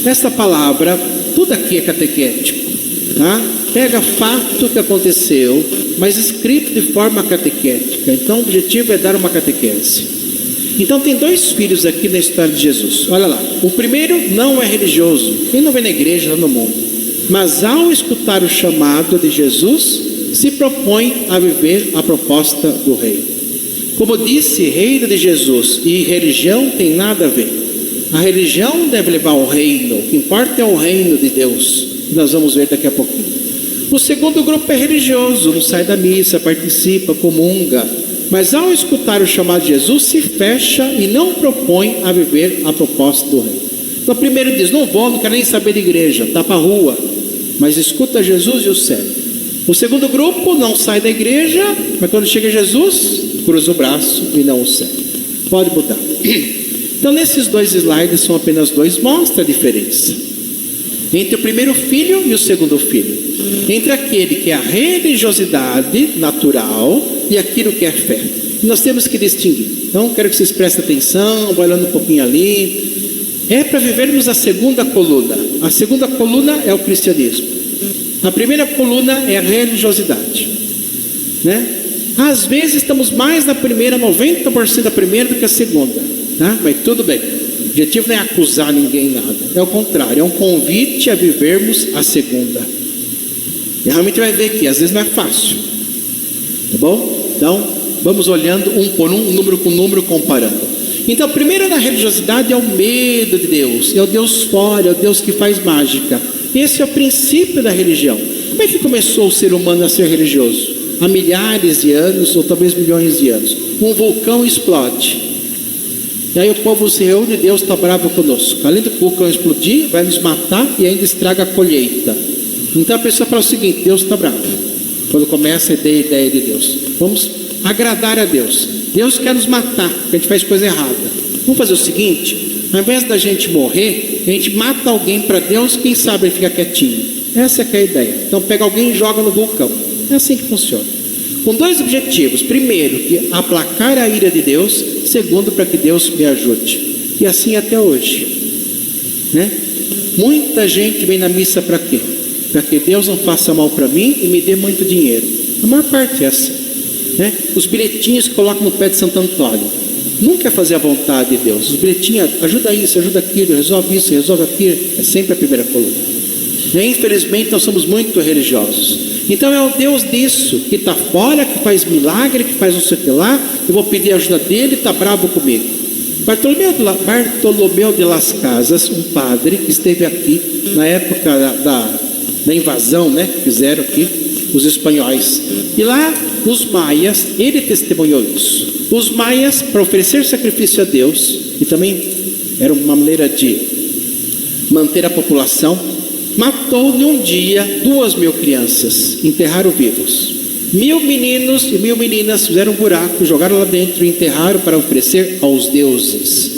Essa palavra, tudo aqui é catequético, tá? Pega fato que aconteceu, mas escrito de forma catequética. Então o objetivo é dar uma catequese. Então tem dois filhos aqui na história de Jesus. Olha lá, o primeiro não é religioso, ele não vem na igreja lá no mundo, mas ao escutar o chamado de Jesus, se propõe a viver a proposta do reino. Como disse, reino de Jesus e religião tem nada a ver. A religião deve levar ao reino, o que importa é o reino de Deus, que nós vamos ver daqui a pouquinho. O segundo grupo é religioso, não sai da missa, participa, comunga, mas ao escutar o chamado de Jesus, se fecha e não propõe a viver a proposta do reino. Então, primeiro diz: não vou, não quero nem saber de igreja, tá para a rua, mas escuta Jesus e o segue. O segundo grupo não sai da igreja, mas quando chega Jesus, cruza o braço e não o segue. Pode mudar. Então, nesses dois slides, são apenas dois, mostra a diferença entre o primeiro filho e o segundo filho, entre aquele que é a religiosidade natural e aquilo que é fé. Nós temos que distinguir. Então, quero que vocês prestem atenção, vou olhando um pouquinho ali. É para vivermos a segunda coluna. A segunda coluna é o cristianismo. A primeira coluna é a religiosidade, né? Às vezes estamos mais na primeira, 90% da primeira do que a segunda, tá? Mas tudo bem. O objetivo não é acusar ninguém, nada. É o contrário, é um convite a vivermos a segunda. E realmente vai ver que às vezes não é fácil, tá bom? Então, vamos olhando um por um, número com número, comparando. Então, primeiro na religiosidade é o medo de Deus, é o Deus fora, é o Deus que faz mágica. Esse é o princípio da religião. Como é que começou o ser humano a ser religioso? Há milhares de anos, ou talvez milhões de anos. Um vulcão explode. E aí o povo se reúne e Deus está bravo conosco. Além do vulcão explodir, vai nos matar e ainda estraga a colheita. Então a pessoa fala o seguinte: Deus está bravo. Quando começa a ideia de Deus, vamos agradar a Deus. Deus quer nos matar, porque a gente faz coisa errada. Vamos fazer o seguinte: ao invés da gente morrer, a gente mata alguém para Deus, quem sabe ele fica quietinho. Essa é que é a ideia. Então pega alguém e joga no vulcão. É assim que funciona. Com dois objetivos: primeiro, que aplacar a ira de Deus; segundo, para que Deus me ajude. E assim até hoje, né? Muita gente vem na missa para quê? Para que Deus não faça mal para mim e me dê muito dinheiro. A maior parte é essa, né? Os bilhetinhos que colocam no pé de Santo Antônio nunca é fazer a vontade de Deus. Os bilhetinhos: ajuda isso, ajuda aquilo, resolve isso, resolve aquilo. É sempre a primeira coluna. E infelizmente nós somos muito religiosos. Então é o Deus disso, que está fora, que faz milagre, que faz não sei o que lá. Eu vou pedir a ajuda dele, está bravo comigo. Bartolomeu de Las Casas, um padre que esteve aqui na época da invasão, né, que fizeram aqui os espanhóis. E lá os maias, ele testemunhou isso. Os maias, para oferecer sacrifício a Deus, e também era uma maneira de manter a população, matou num dia 2.000 crianças, enterraram vivos. 1.000 meninos e 1.000 meninas fizeram um buraco, jogaram lá dentro e enterraram para oferecer aos deuses,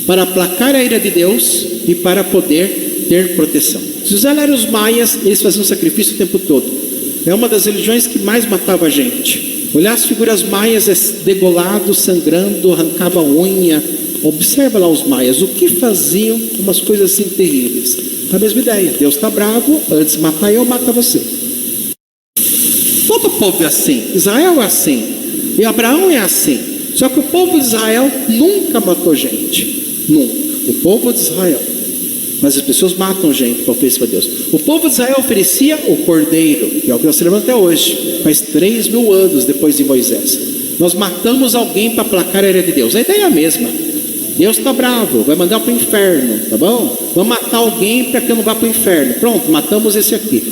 para aplacar a ira de Deus e para poder ter proteção. Se os eram os maias, eles faziam sacrifício o tempo todo. É uma das religiões que mais matava a gente. Olhar as figuras maias, degolado, sangrando, arrancava a unha. Observa lá os maias, o que faziam, umas coisas assim terríveis. A mesma ideia: Deus está bravo, antes de matar eu, mata você. Todo povo é assim, Israel é assim, e Abraão é assim. Só que o povo de Israel nunca matou gente, nunca. O povo de Israel, mas as pessoas matam gente para oferecer para Deus. O povo de Israel oferecia o cordeiro, que é o que nós celebramos até hoje, faz 3.000 anos depois de Moisés. Nós matamos alguém para aplacar a ira de Deus. A ideia é a mesma. Deus está bravo, vai mandar para o inferno, tá bom? Vamos matar alguém para que eu não vá para o inferno. Pronto, matamos esse aqui.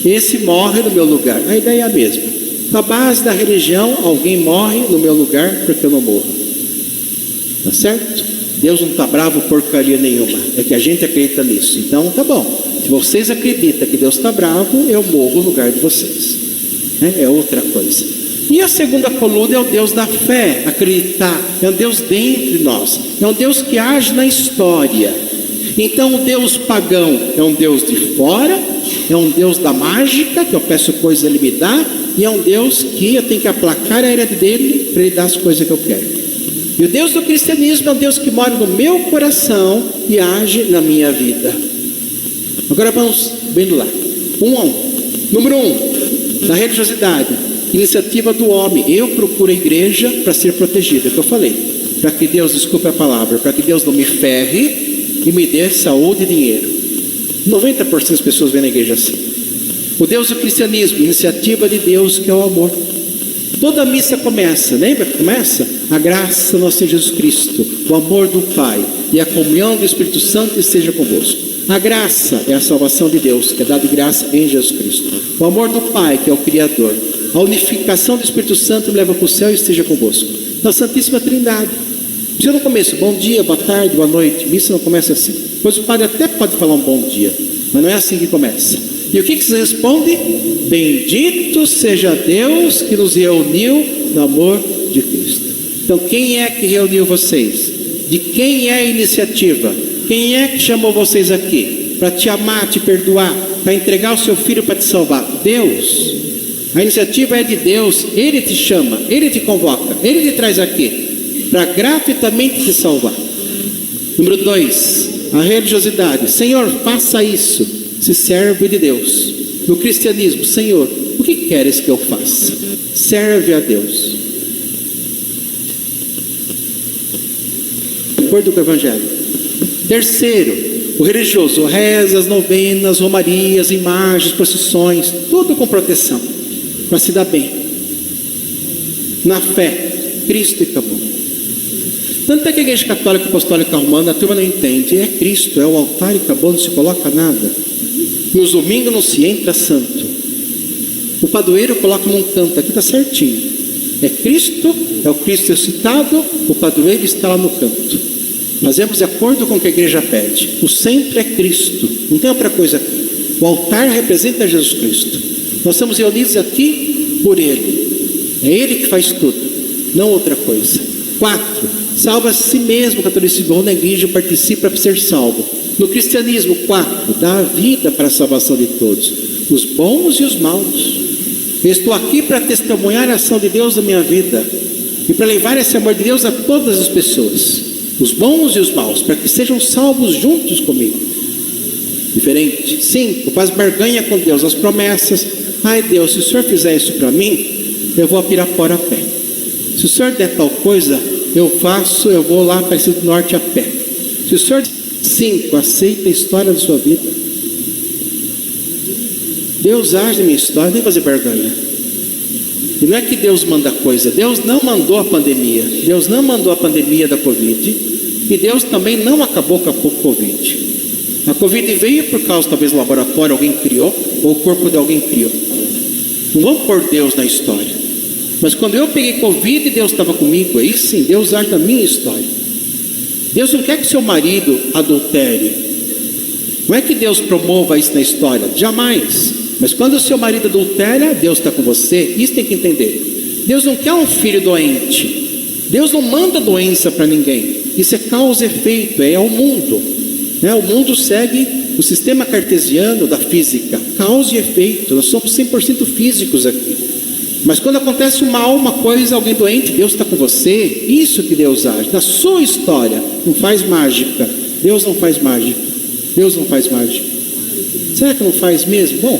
Esse morre no meu lugar. A ideia é a mesma. Na base da religião, alguém morre no meu lugar para que eu não morra. Tá certo? Deus não está bravo porcaria nenhuma. É que a gente acredita nisso. Então tá bom. Se vocês acreditam que Deus está bravo, eu morro no lugar de vocês. É outra coisa. E a segunda coluna é o Deus da fé, acreditar. É um Deus dentro de nós. É um Deus que age na história. Então o Deus pagão é um Deus de fora, é um Deus da mágica, que eu peço coisa ele me dá, e é um Deus que eu tenho que aplacar a ira dele para ele dar as coisas que eu quero. E o Deus do cristianismo é um Deus que mora no meu coração e age na minha vida. Agora vamos vendo lá, um a um. Número 1, na religiosidade, iniciativa do homem. Eu procuro a igreja para ser protegido, é o que eu falei, para que Deus, desculpe a palavra, para que Deus não me ferre e me dê saúde e dinheiro. 90% das pessoas vêm na igreja assim. O Deus do cristianismo, iniciativa de Deus, que é o amor. Toda a missa começa, lembra que começa? A graça do nosso Senhor Jesus Cristo, o amor do Pai e a comunhão do Espírito Santo esteja convosco. A graça é a salvação de Deus, que é dada de graça em Jesus Cristo. O amor do Pai, que é o Criador. A unificação do Espírito Santo me leva para o céu e esteja convosco. Então, a Santíssima Trindade. Você no começo, bom dia, boa tarde, boa noite. Missa não começa assim. Pois o padre até pode falar um bom dia, mas não é assim que começa. E o que se responde? Bendito seja Deus que nos reuniu no amor de Cristo. Então, quem é que reuniu vocês? De quem é a iniciativa? Quem é que chamou vocês aqui? Para te amar, te perdoar, para entregar o seu filho para te salvar? Deus. A iniciativa é de Deus. Ele te chama, Ele te convoca, Ele te traz aqui para gratuitamente te salvar. Número 2, a religiosidade. Senhor, faça isso. Se serve de Deus. No cristianismo, Senhor, o que queres que eu faça? Serve a Deus. De acordo com o Evangelho. Terceiro, o religioso reza as novenas, romarias, imagens, procissões, tudo com proteção, para se dar bem. Na fé, Cristo e acabou. Tanto é que a Igreja Católica Apostólica Romana, a turma não entende. É Cristo, é o altar e acabou, não se coloca nada. Nos domingos não se entra santo. O padroeiro coloca num canto, aqui está certinho. É Cristo, é o Cristo ressuscitado, o padroeiro está lá no canto. Fazemos de acordo com o que a igreja pede. O centro é Cristo, não tem outra coisa aqui. O altar representa Jesus Cristo. Nós estamos reunidos aqui por Ele. É Ele que faz tudo, não outra coisa. 4, salva a si mesmo. O catolicismo na igreja participa para ser salvo. No cristianismo, 4, dá a vida para a salvação de todos, os bons e os maus. Eu estou aqui para testemunhar a ação de Deus na minha vida e para levar esse amor de Deus a todas as pessoas, os bons e os maus, para que sejam salvos juntos comigo. Diferente. 5, faz barganha com Deus, as promessas. Ai Deus, se o Senhor fizer isso para mim, eu vou a Pirapora a pé. Se o Senhor der tal coisa, eu faço, eu vou lá para Aparecida do Norte a pé. Se o Senhor... 5, aceita a história da sua vida. Deus age na minha história, nem fazer barganha. E não é que Deus manda coisa. Deus não mandou a pandemia. Deus não mandou a pandemia da Covid. E Deus também não acabou com a Covid. A Covid veio por causa, talvez, do laboratório alguém criou, ou o corpo de alguém criou. Não vamos pôr Deus na história. Mas quando eu peguei Covid e Deus estava comigo, aí sim, Deus age na minha história. Deus não quer que seu marido adultere. Não é que Deus promova isso na história, jamais. Mas quando o seu marido adultera, Deus está com você. Isso tem que entender. Deus não quer um filho doente. Deus não manda doença para ninguém. Isso é causa e efeito, é o mundo. O mundo segue o sistema cartesiano da física. Causa e efeito. Nós somos 100% físicos aqui. Mas quando acontece uma coisa, alguém doente, Deus está com você. Isso que Deus age. Na sua história, não faz mágica. Deus não faz mágica. Deus não faz mágica. Será que não faz mesmo? Bom,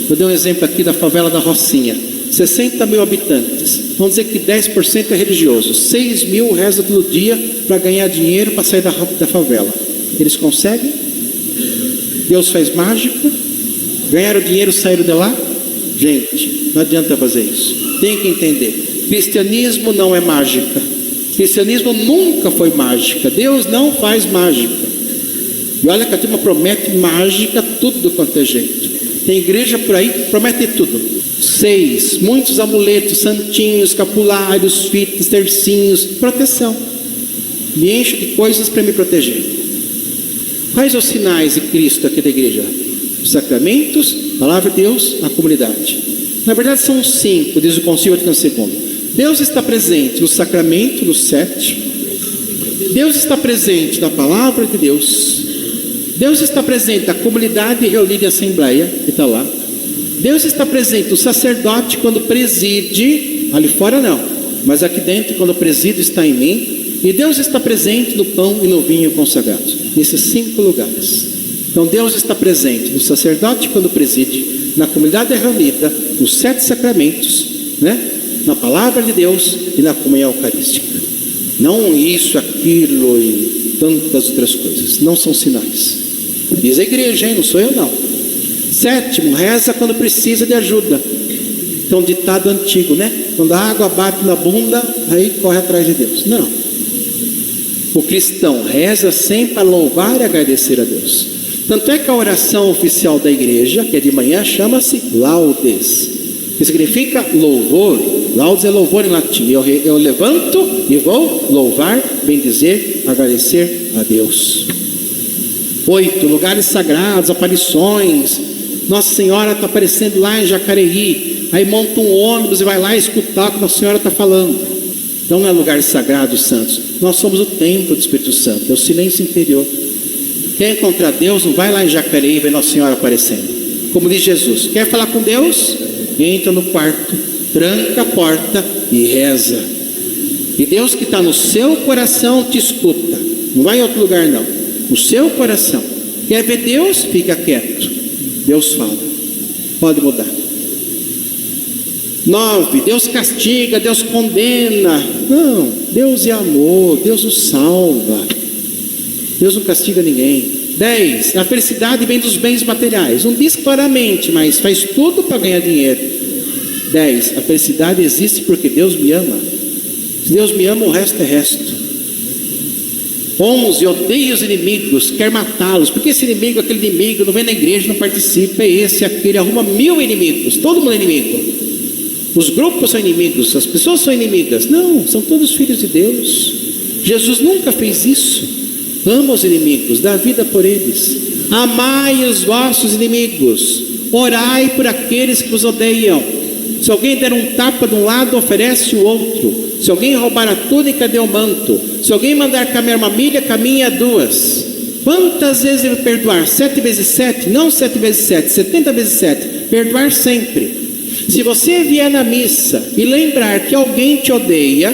eu dei um exemplo aqui da favela da Rocinha. 60 mil habitantes. Vamos dizer que 10% é religioso. 6 mil reza todo dia para ganhar dinheiro para sair da favela. Eles conseguem? Deus faz mágica? Ganharam dinheiro, saíram de lá? Gente, não adianta fazer isso. Tem que entender. Cristianismo não é mágica. Cristianismo nunca foi mágica. Deus não faz mágica. E olha que a turma promete mágica tudo quanto é jeito. Tem igreja por aí que promete tudo. 6, muitos amuletos, santinhos, escapulários, fitas, tercinhos, proteção. Me encho de coisas para me proteger. Quais os sinais de Cristo aqui da igreja? Os sacramentos, a palavra de Deus, a comunidade. Na verdade são 5, diz o Concílio Vaticano II. Deus está presente no sacramento, no 7. Deus está presente na palavra de Deus. Deus está presente na comunidade reunida em assembleia, que está lá. Deus está presente no sacerdote quando preside, ali fora não, mas aqui dentro quando o presídio está em mim. E Deus está presente no pão e no vinho consagrados, nesses 5 lugares. Então Deus está presente no sacerdote quando preside, na comunidade reunida, nos 7 sacramentos, né? Na palavra de Deus e na comunhão eucarística. Não isso, aquilo e tantas outras coisas. Não são sinais. Diz a igreja, hein? Não sou eu não. 7, reza quando precisa de ajuda. Então, ditado antigo, né? Quando a água bate na bunda, aí corre atrás de Deus. Não. O cristão reza sempre para louvar e agradecer a Deus. Tanto é que a oração oficial da igreja, que é de manhã, chama-se laudes, que significa louvor. Laudes é louvor em latim. Eu levanto e vou louvar, bendizer, agradecer a Deus. 8, lugares sagrados, aparições. Nossa Senhora está aparecendo lá em Jacareí. Aí monta um ônibus e vai lá escutar o que Nossa Senhora está falando. Então é lugar sagrado, santos. Nós somos o templo do Espírito Santo, é o silêncio interior. Quer encontrar Deus, não vai lá em Jacareí e vê Nossa Senhora aparecendo. Como diz Jesus, quer falar com Deus? Entra no quarto, tranca a porta e reza. E Deus que está no seu coração te escuta. Não vai em outro lugar não. No seu coração. Quer ver Deus? Fica quieto. Deus fala. Pode mudar. 9, Deus castiga, Deus condena. Não, Deus é amor, Deus nos salva. Deus não castiga ninguém. 10, a felicidade vem dos bens materiais. Não diz claramente, mas faz tudo para ganhar dinheiro. 10, a felicidade existe porque Deus me ama. Se Deus me ama, o resto é resto. 11, odeia os inimigos, quer matá-los. Porque esse inimigo, aquele inimigo, não vem na igreja, não participa, é esse, aquele, arruma 1000 inimigos. Todo mundo é inimigo. Os grupos são inimigos, as pessoas são inimigas. Não, são todos filhos de Deus. Jesus nunca fez isso. Ama os inimigos, dá vida por eles. Amai os vossos inimigos, orai por aqueles que vos odeiam. Se alguém der um tapa de um lado, oferece o outro. Se alguém roubar a túnica, dê o manto. Se alguém mandar caminhar uma milha, caminha 2. Quantas vezes deve perdoar? 7 vezes 7? Não 7 vezes 7, 70 vezes 7. Perdoar sempre. Se você vier na missa e lembrar que alguém te odeia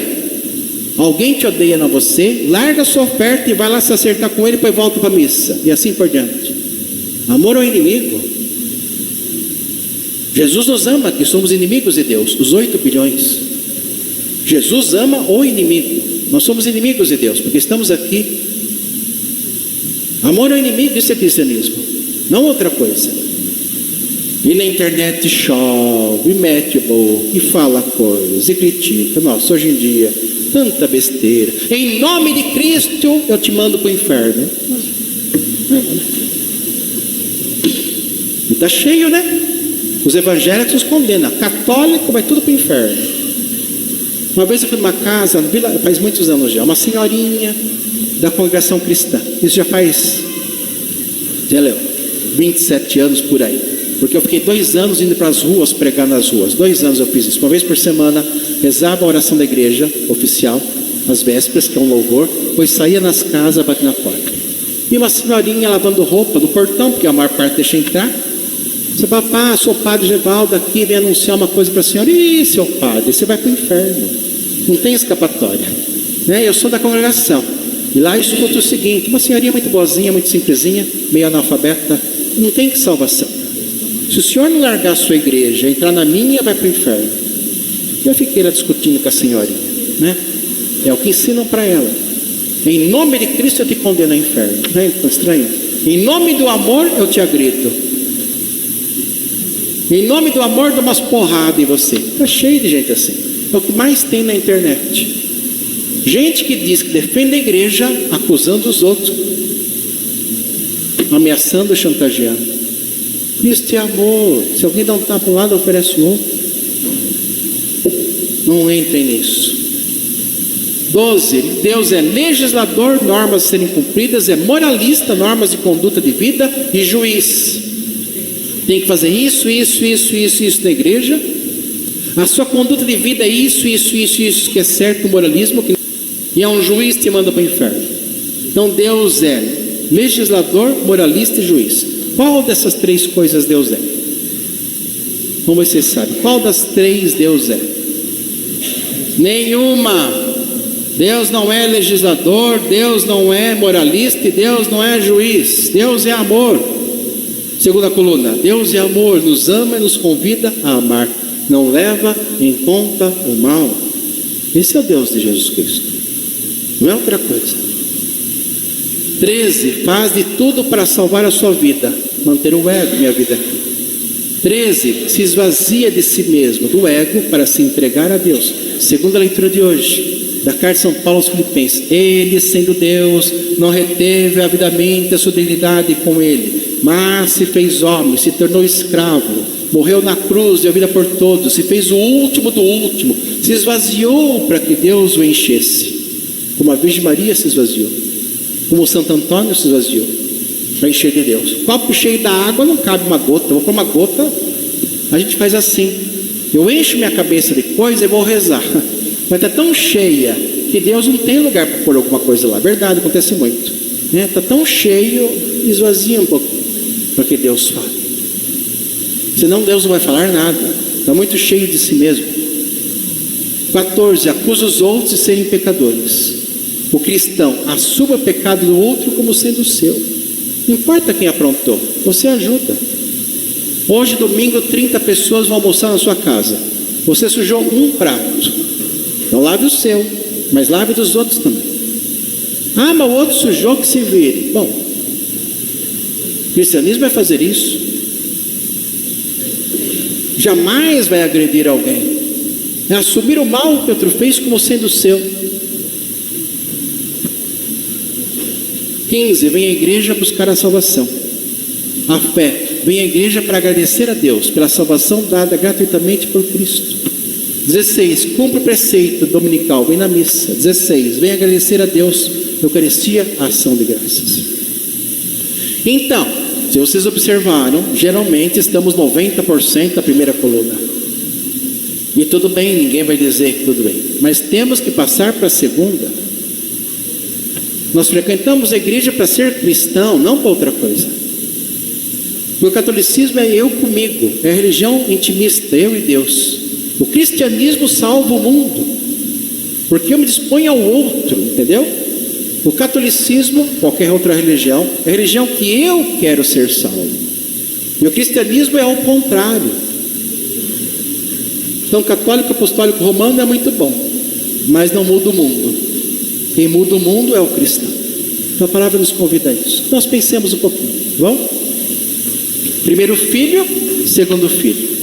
não você, larga a sua oferta e vai lá se acertar com ele, depois volta para a missa, e assim por diante. Amor ao inimigo. Jesus nos ama, que somos inimigos de Deus, os 8 bilhões. Jesus ama o inimigo. Nós somos inimigos de Deus, porque estamos aqui. Amor ao inimigo, isso é cristianismo, não outra coisa. E na internet chove, e mete boca, e fala coisas, e critica. Nossa, hoje em dia, tanta besteira. Em nome de Cristo, eu te mando para o inferno. E está cheio, né? Os evangélicos condenam. Católico vai tudo para o inferno. Uma vez eu fui numa casa, faz muitos anos já, uma senhorinha da congregação cristã. Isso já faz, 27 anos por aí. Porque eu fiquei 2 anos indo para as ruas, pregar nas ruas. 2 anos eu fiz isso. Uma vez por semana, rezava a oração da igreja oficial, às vésperas, que é um louvor. Depois saía nas casas, batia na porta. E uma senhorinha lavando roupa do portão, porque a maior parte deixa entrar. Você fala, papá, sou o padre Gevaldo aqui, vem anunciar uma coisa para a senhora. Ih, seu padre, você vai para o inferno. Não tem escapatória. Né? Eu sou da congregação. E lá eu escuto o seguinte: uma senhorinha muito boazinha, muito simplesinha, meio analfabeta, não tem salvação. Se o senhor não largar a sua igreja, entrar na minha, vai para o inferno. Eu fiquei lá discutindo com a senhorinha, né? É o que ensinam para ela. Em nome de Cristo eu te condeno ao inferno. Não é estranho? Em nome do amor eu te agrido. Em nome do amor dou umas porradas em você. Está cheio de gente assim. É o que mais tem na internet. Gente que diz que defende a igreja, acusando os outros, ameaçando, chantageando. Cristo é amor. Se alguém dá um tapa para um lado, oferece o outro. Não entrem nisso. 12. Deus é legislador, normas a serem cumpridas, é moralista, normas de conduta de vida, e juiz. Tem que fazer isso na igreja. A sua conduta de vida é isso, que é certo, o moralismo, e é um juiz que te manda para o inferno. Então Deus é legislador, moralista e juiz. Qual dessas 3 coisas Deus é? Como você sabe? Qual das 3 Deus é? Nenhuma. Deus não é legislador, Deus não é moralista e Deus não é juiz. Deus é amor. Segunda coluna, Deus é amor, nos ama e nos convida a amar, não leva em conta o mal. Esse é o Deus de Jesus Cristo, não é outra coisa. 13, faz de tudo para salvar a sua vida, manter o ego, minha vida aqui. 13, se esvazia de si mesmo, do ego, para se entregar a Deus. Segunda leitura de hoje, da carta de São Paulo aos Filipenses. Ele, sendo Deus, não reteve avidamente a sua dignidade com ele, mas se fez homem, se tornou escravo, morreu na cruz, deu a vida por todos, se fez o último do último, se esvaziou para que Deus o enchesse, como a Virgem Maria se esvaziou, como Santo Antônio se esvaziou, para encher de Deus. Copo cheio da água não cabe uma gota. Vou pôr uma gota, a gente faz assim, eu encho minha cabeça de coisa e vou rezar, mas está tão cheia que Deus não tem lugar para pôr alguma coisa lá. Verdade, acontece muito, né? Está tão cheio, esvazia um pouquinho para que Deus fale, senão Deus não vai falar nada, está muito cheio de si mesmo. 14, acusa os outros de serem pecadores. O cristão assume o pecado do outro como sendo seu, não importa quem aprontou, você ajuda. Hoje domingo 30 pessoas vão almoçar na sua casa, você sujou um prato, então lave o seu, mas lave dos outros também. Ah, mas o outro sujou, que se vire. Bom, o cristianismo é fazer isso, jamais vai agredir alguém, é assumir o mal que outro fez como sendo seu. 15, vem à igreja buscar a salvação, a fé. Vem à igreja para agradecer a Deus pela salvação dada gratuitamente por Cristo. 16, cumpre o preceito dominical, vem na missa. 16, vem agradecer a Deus, Eucaristia, ação de graças. Então, se vocês observaram, geralmente estamos 90% da primeira coluna. E tudo bem, ninguém vai dizer que tudo bem, mas temos que passar para a segunda. Nós frequentamos a igreja para ser cristão, não para outra coisa. O catolicismo é eu comigo, é a religião intimista, eu e Deus. O cristianismo salva o mundo, porque eu me disponho ao outro, entendeu? O catolicismo, qualquer outra religião, é a religião que eu quero ser salvo. E o cristianismo é ao contrário. Então, católico apostólico romano é muito bom, mas não muda o mundo. Quem muda o mundo é o cristão. Então a palavra nos convida a isso. Nós pensemos um pouquinho, tá bom? Primeiro filho, segundo filho.